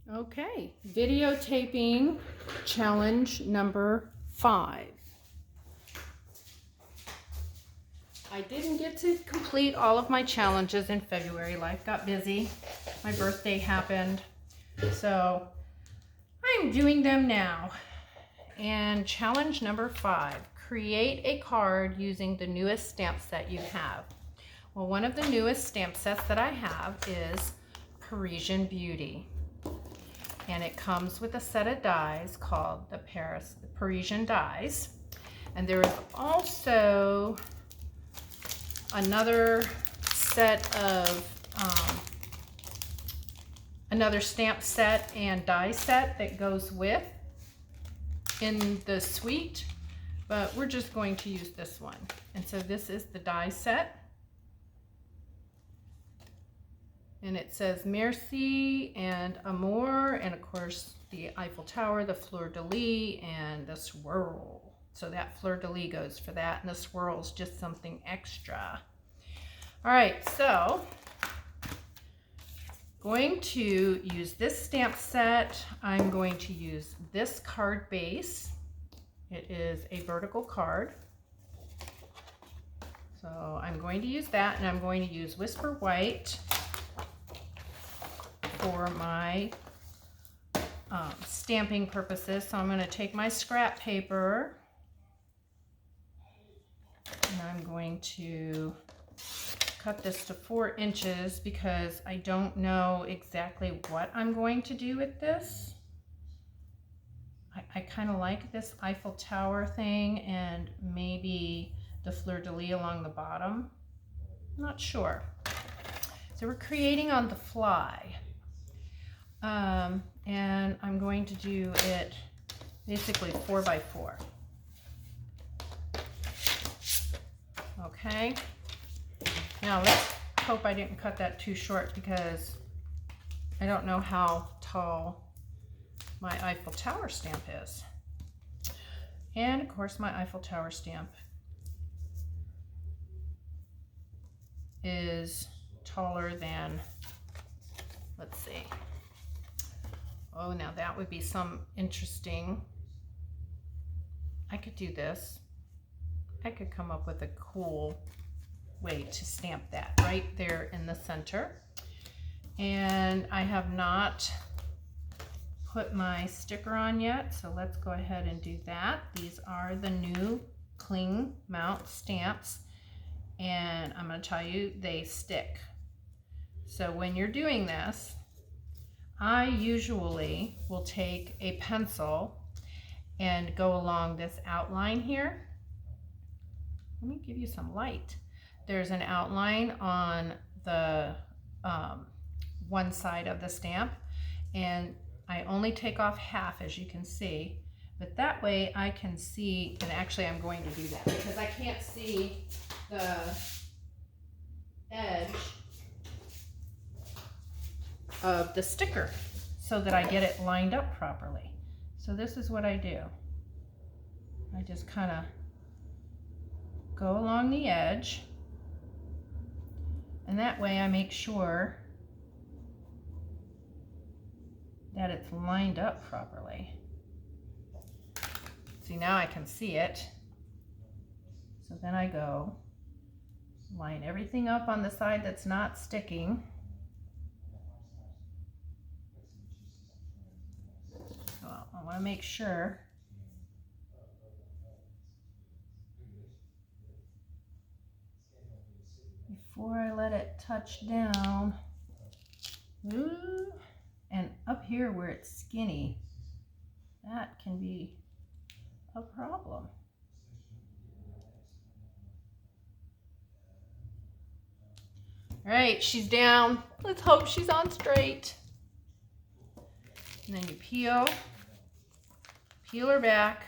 Okay, videotaping challenge number 5. I didn't get to complete all of my challenges in February. Life got busy. My birthday happened. So I'm doing them now. And challenge number 5, create a card using the newest stamp set you have. Well, one of the newest stamp sets that I have is Parisian Beauty. And it comes with a set of dies called the Parisian dies. And there is also another set of another stamp set and die set that goes with in the suite, but we're just going to use this one. And so this is the die set. And it says Merci and Amour, and of course the Eiffel Tower, the fleur-de-lis, and the swirl. So that fleur-de-lis goes for that, and the swirl is just something extra. All right, so going to use this stamp set. I'm going to use this card base. It is a vertical card. So I'm going to use that, and I'm going to use Whisper White for my stamping purposes. So I'm going to take my scrap paper and I'm going to cut this to 4 inches because I don't know exactly what I'm going to do with this. I kind of like this Eiffel Tower thing and maybe the fleur-de-lis along the bottom. I'm not sure. So we're creating on the fly. And I'm going to do it basically 4 by 4. Okay. Now let's hope I didn't cut that too short because I don't know how tall my Eiffel Tower stamp is. And of course my Eiffel Tower stamp is taller than, let's see. Oh, now that would be some interesting. I could do this. I could come up with a cool way to stamp that right there in the center. And I have not put my sticker on yet, so let's go ahead and do that. These are the new Cling Mount stamps, and I'm going to tell you, they stick. So when you're doing this, I usually will take a pencil and go along this outline here. Let me give you some light. There's an outline on the one side of the stamp, and I only take off half, as you can see, but that way I can see, and actually I'm going to do that because I can't see the edge of the sticker so that I get it lined up properly. So this is what I do. I just kind of go along the edge, and that way I make sure that it's lined up properly. See, now I can see it. So then I go line everything up on the side that's not sticking. Well, I want to make sure before I let it touch down. Ooh, and up here where it's skinny, that can be a problem. All right, she's down. Let's hope she's on straight. And then you peel her back.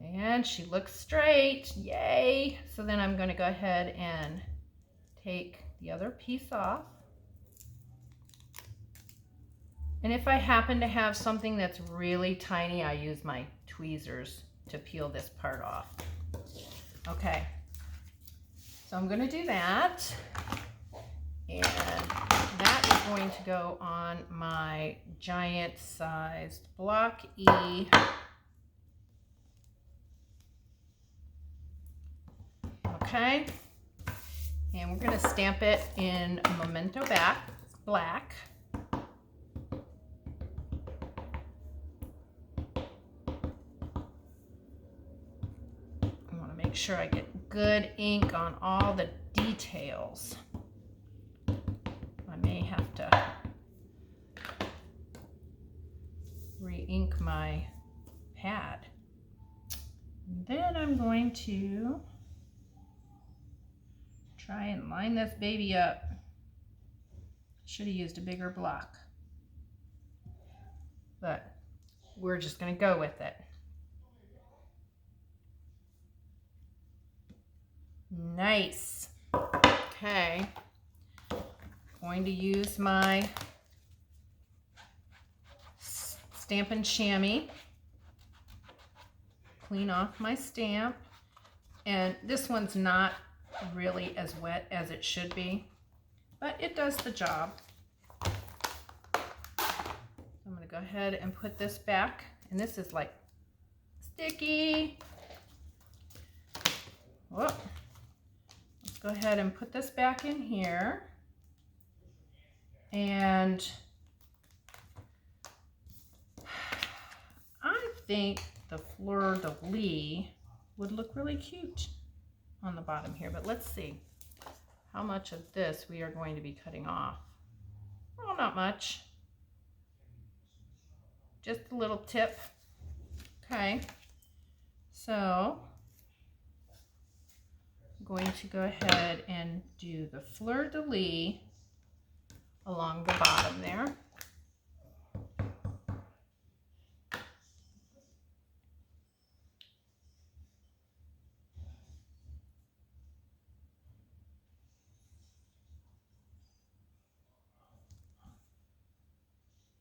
And she looks straight, yay. So then I'm gonna go ahead and take the other piece off. And if I happen to have something that's really tiny, I use my tweezers to peel this part off. Okay, so I'm gonna do that. And that is going to go on my giant sized block E. Okay, and we're going to stamp it in Memento Black. I want to make sure I get good ink on all the details. I may have to re-ink my pad. And then I'm going to try and line this baby up. Should have used a bigger block, but we're just going to go with it. Nice. Okay. Going to use my Stampin' Chamois. Clean off my stamp. And this one's not really as wet as it should be, but it does the job. So I'm going to go ahead and put this back, and this is like sticky. Whoop. Let's go ahead and put this back in here, and I think the fleur-de-lis would look really cute on the bottom here, but let's see how much of this we are going to be cutting off. Oh, not much. Just a little tip. Okay. So I'm going to go ahead and do the fleur-de-lis along the bottom there.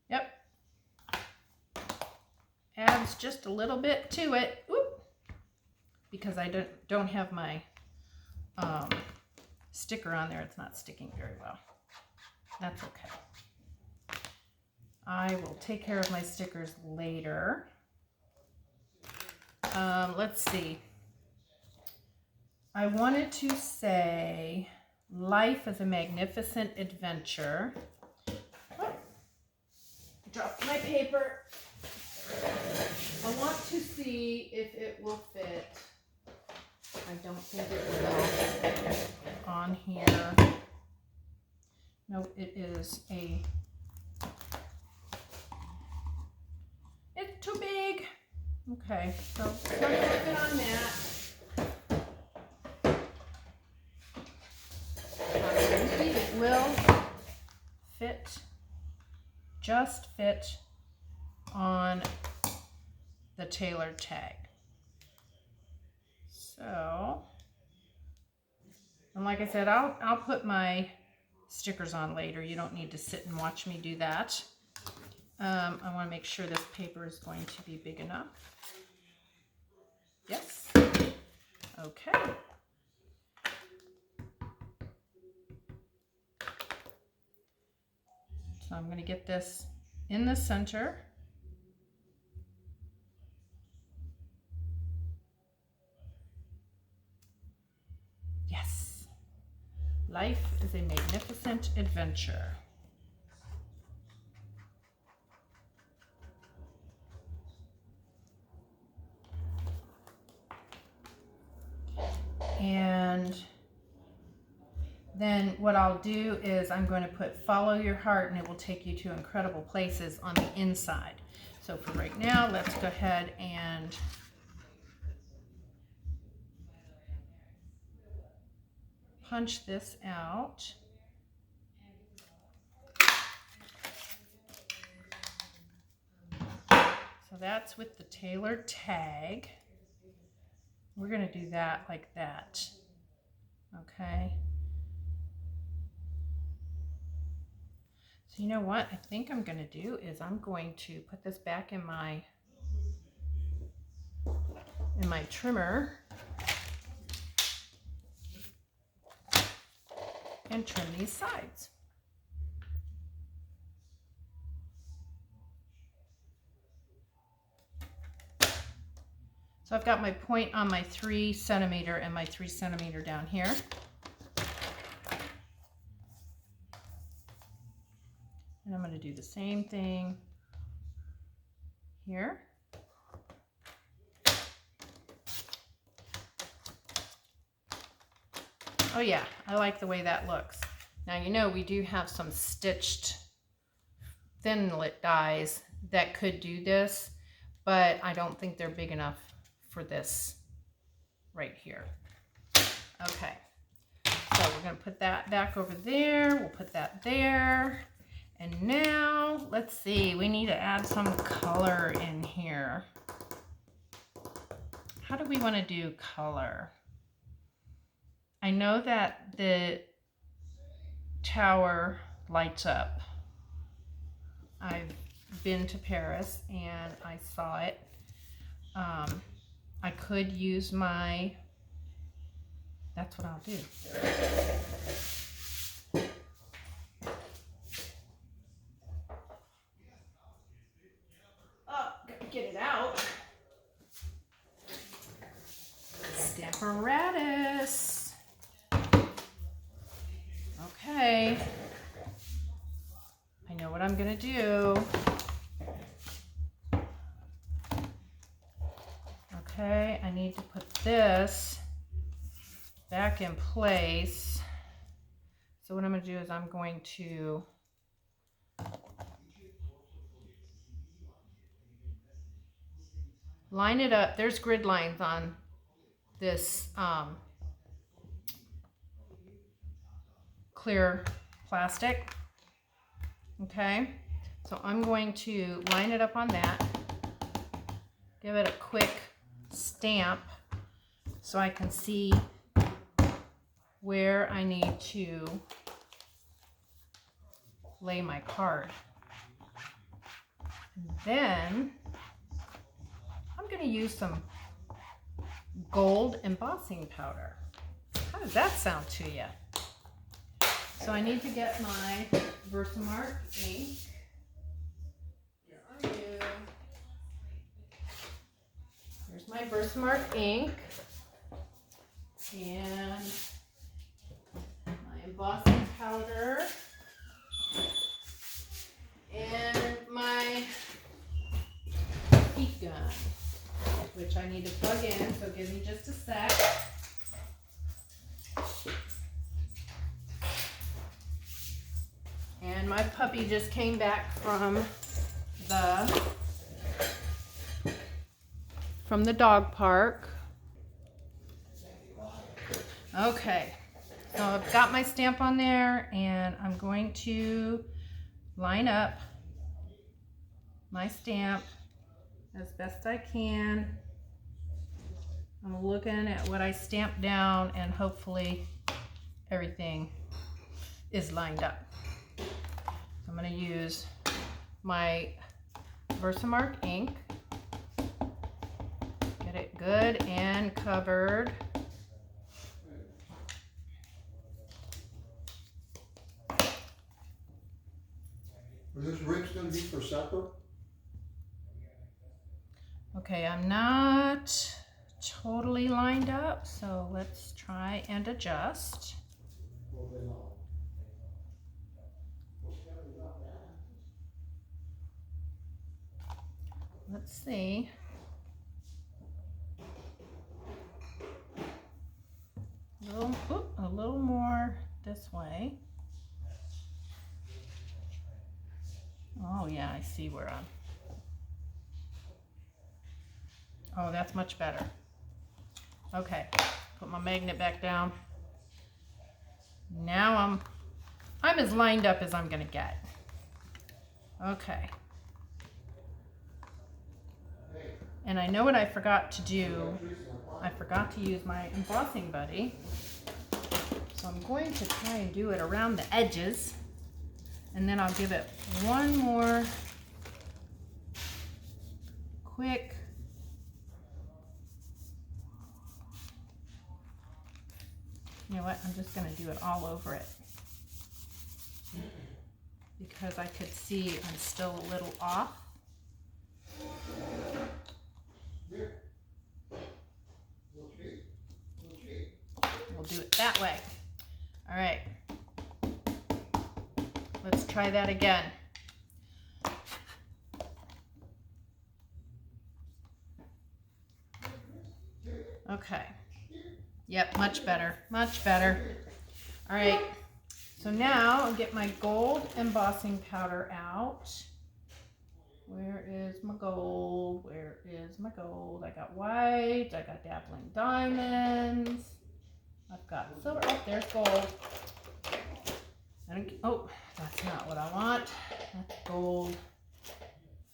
Yep. Adds just a little bit to it. Oop. Because I don't have my sticker on there, it's not sticking very well. That's okay. I will take care of my stickers later. Let's see. I wanted to say life is a magnificent adventure. Oh, dropped my paper. I want to see if it will fit. I don't think it will on here. No, it is it's too big. Okay, so let's work it on that. It will fit, just fit on the tailored tag. So, and like I said, I'll put my stickers on later. You don't need to sit and watch me do that. I want to make sure this paper is going to be big enough. Yes. Okay. So I'm going to get this in the center. Yes. Life is a magnificent adventure. And then what I'll do is I'm going to put follow your heart, and it will take you to incredible places on the inside. So for right now, let's go ahead and punch this out. So that's with the tailored tag. We're going to do that like that. Okay. So you know what I think I'm going to do is I'm going to put this back in my trimmer. and trim these sides. So I've got my point on my 3 centimeter and my 3 centimeter down here. And I'm going to do the same thing here. Oh yeah, I like the way that looks. Now you know we do have some stitched Thinlit dies that could do this, but I don't think they're big enough for this right here. Okay, so we're going to put that back over there. We'll put that there. And now, let's see, we need to add some color in here. How do we want to do color? I know that the tower lights up. I've been to Paris and I saw it. I could use my, that's what I'll do. Oh, gotta get it out. Stamparatus. Okay. I know what I'm gonna do. Okay, I need to put this back in place. So what I'm going to do is I'm going to line it up. There's grid lines on this clear plastic. Okay, so I'm going to line it up on that. Give it a quick stamp so I can see where I need to lay my card. And then I'm going to use some gold embossing powder. How does that sound to you? So I need to get my Versamark ink. Where are you? Here's my Versamark ink and my embossing powder and my heat gun, which I need to plug in, so give me just a sec. And my puppy just came back from the dog park. Okay, so I've got my stamp on there and I'm going to line up my stamp as best I can. I'm looking at what I stamped down and hopefully everything is lined up. I'm going to use my Versamark ink. Get it good and covered. Is this Rick's going to be for supper? Okay, I'm not totally lined up, so let's try and adjust. Let's see. A little more this way. Oh yeah, I see where I'm. Oh, that's much better. Okay, put my magnet back down. Now I'm as lined up as I'm gonna get. Okay. And I know what I forgot to do. I forgot to use my embossing buddy. So I'm going to try and do it around the edges. And then I'll give it one more quick you know what, I'm just going to do it all over it. because I could see I'm still a little off. We'll do it that way. All right. Let's try that again. Okay. Yep, much better, much better. All right, so now I'll get my gold embossing powder out. Where is my gold? Where is my gold? I got white, I got dappling diamonds. I've got silver, oh, there's gold. Oh, that's not what I want. That's gold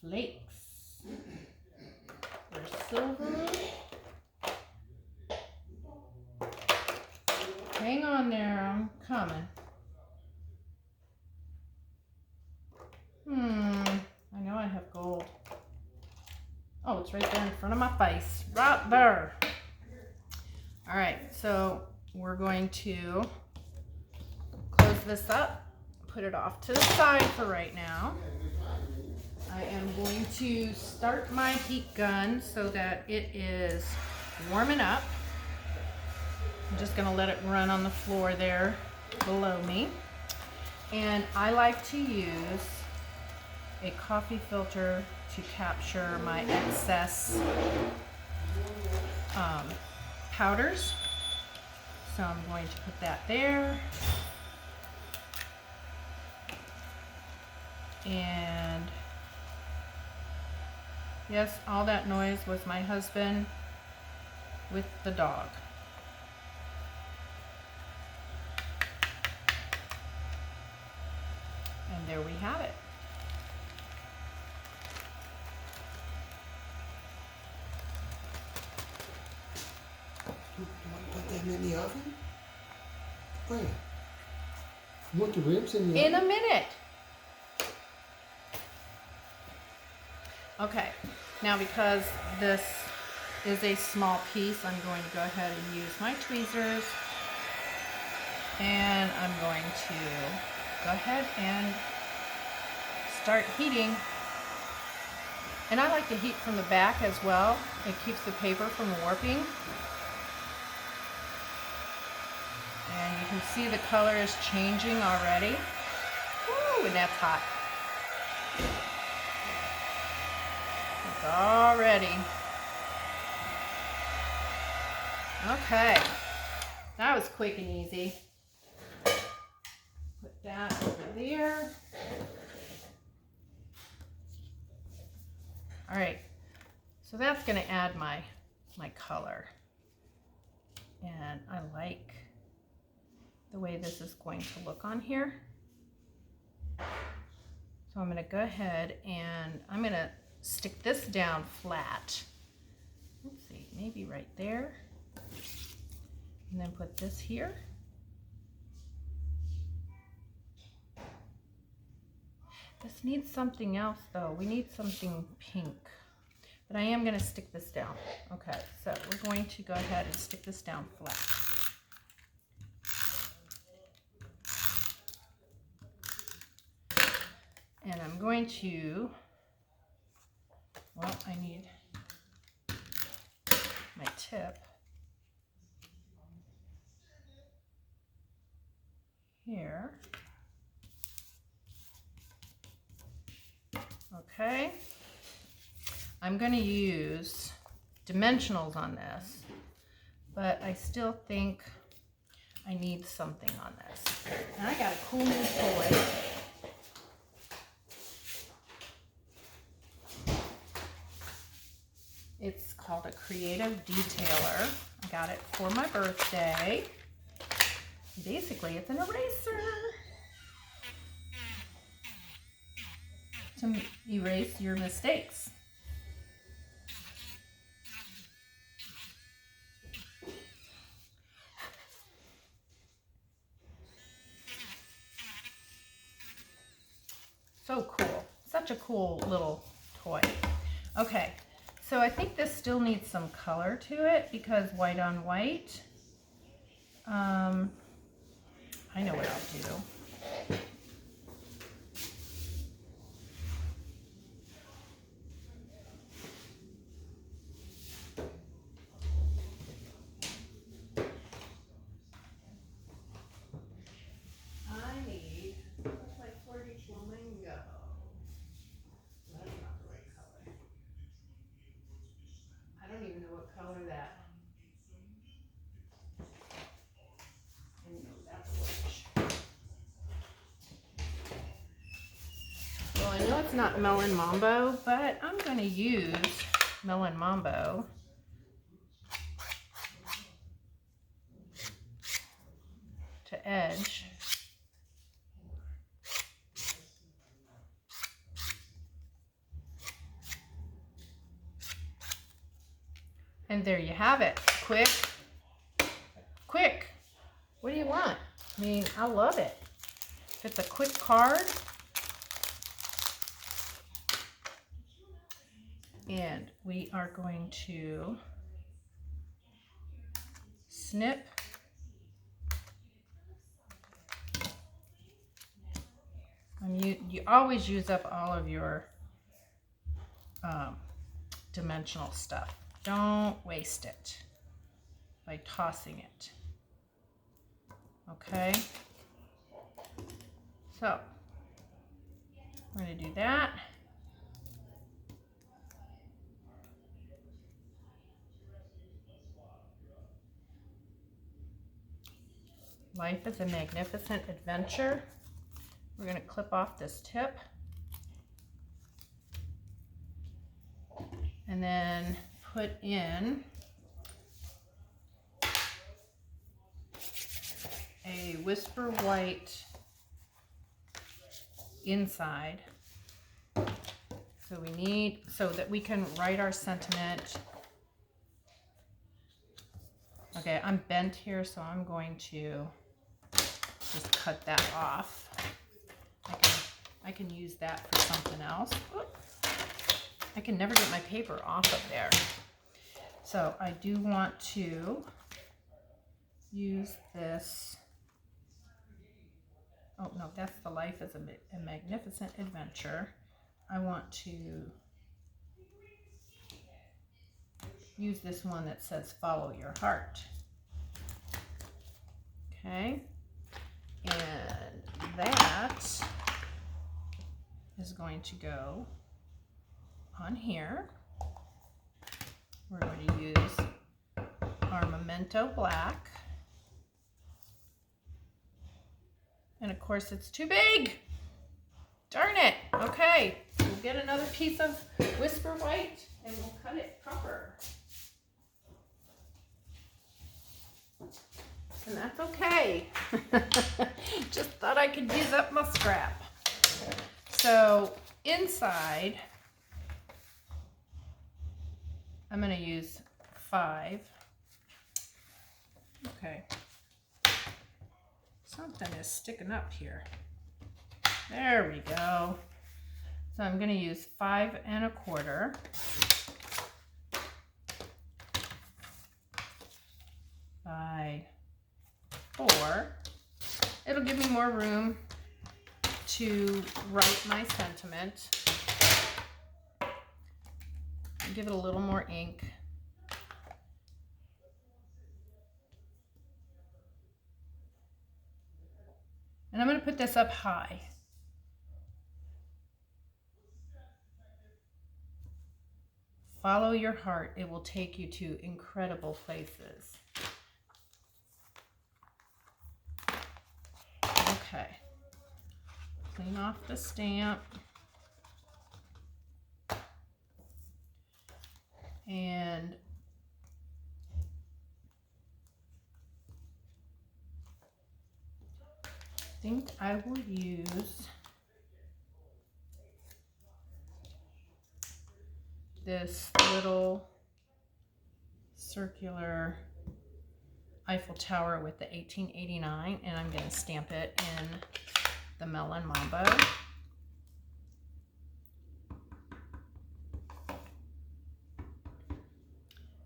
flakes. There's silver. Hang on there, I'm coming. I know I have gold. Oh, it's right there in front of my face. Right there. All right, so we're going to close this up, put it off to the side for right now. I am going to start my heat gun so that it is warming up. I'm just gonna let it run on the floor there below me. And I like to use a coffee filter to capture my excess powders. So I'm going to put that there. And yes, all that noise was my husband with the dog. And there we have it. You want that in the oven? Where? You want the ribs in the oven? In a minute. Okay, now because this is a small piece, I'm going to go ahead and use my tweezers. And I'm going to go ahead and start heating. And I like to heat from the back as well. It keeps the paper from warping. And you can see the color is changing already. Woo, and that's hot. It's all ready. Okay, that was quick and easy. Put that over there. All right, so that's gonna add my color. And I like the way this is going to look on here. So I'm gonna go ahead and I'm gonna stick this down flat. Let's see, maybe right there. And then put this here. This needs something else though. We need something pink. But I am gonna stick this down. Okay, so we're going to go ahead and stick this down flat. And I'm going to, well, I need my tip here. Okay. I'm going to use dimensionals on this, but I still think I need something on this. And I got a cool new toy. It's called a Creative Detailer. I got it for my birthday. Basically, it's an eraser to erase your mistakes. So cool. Such a cool little toy. Okay, so I think this still needs some color to it because white on white. I know what I'll do. I know it's not Melon Mambo, but I'm going to use Melon Mambo to edge. And there you have it. Quick. Quick. What do you want? I mean, I love it. If it's a quick card. And we are going to snip. You always use up all of your dimensional stuff. Don't waste it by tossing it. Okay? So, we're going to do that. Life is a magnificent adventure. We're going to clip off this tip. And then put in a Whisper White inside. So we need, so that we can write our sentiment. Okay, I'm bent here, so I'm going to just cut that off. I can use that for something else. Oop. I can never get my paper off of there. So I do want to use this. Oh no, that's the Life is a Magnificent Adventure. I want to use this one that says Follow Your Heart. Okay, and that is going to go on here. We're going to use our Memento Black. And of course it's too big. Darn it. Okay, we'll get another piece of Whisper White and we'll cut it proper. And that's okay. Just thought I could use up my scrap. So inside, I'm going to use 5. Okay. Something is sticking up here. There we go. So I'm going to use 5 1/4. By 4. It'll give me more room to write my sentiment. Give it a little more ink. And I'm going to put this up high. Follow your heart. It will take you to incredible places. Okay. Clean off the stamp. And I think I will use this little circular Eiffel Tower with the 1889, and I'm going to stamp it in the Melon Mambo.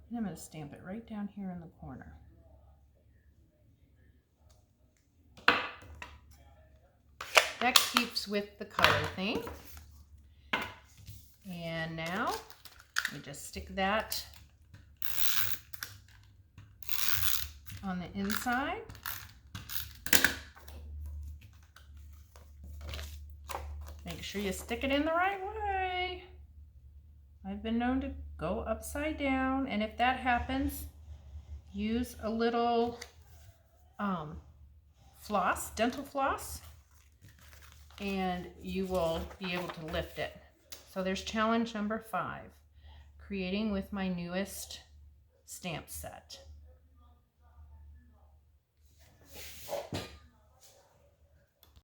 And I'm going to stamp it right down here in the corner. That keeps with the color theme. And now we just stick that on the inside. Make sure you stick it in the right way. I've been known to go upside down, and if that happens, use a little floss, dental floss, and you will be able to lift it. So there's challenge number 5, creating with my newest stamp set.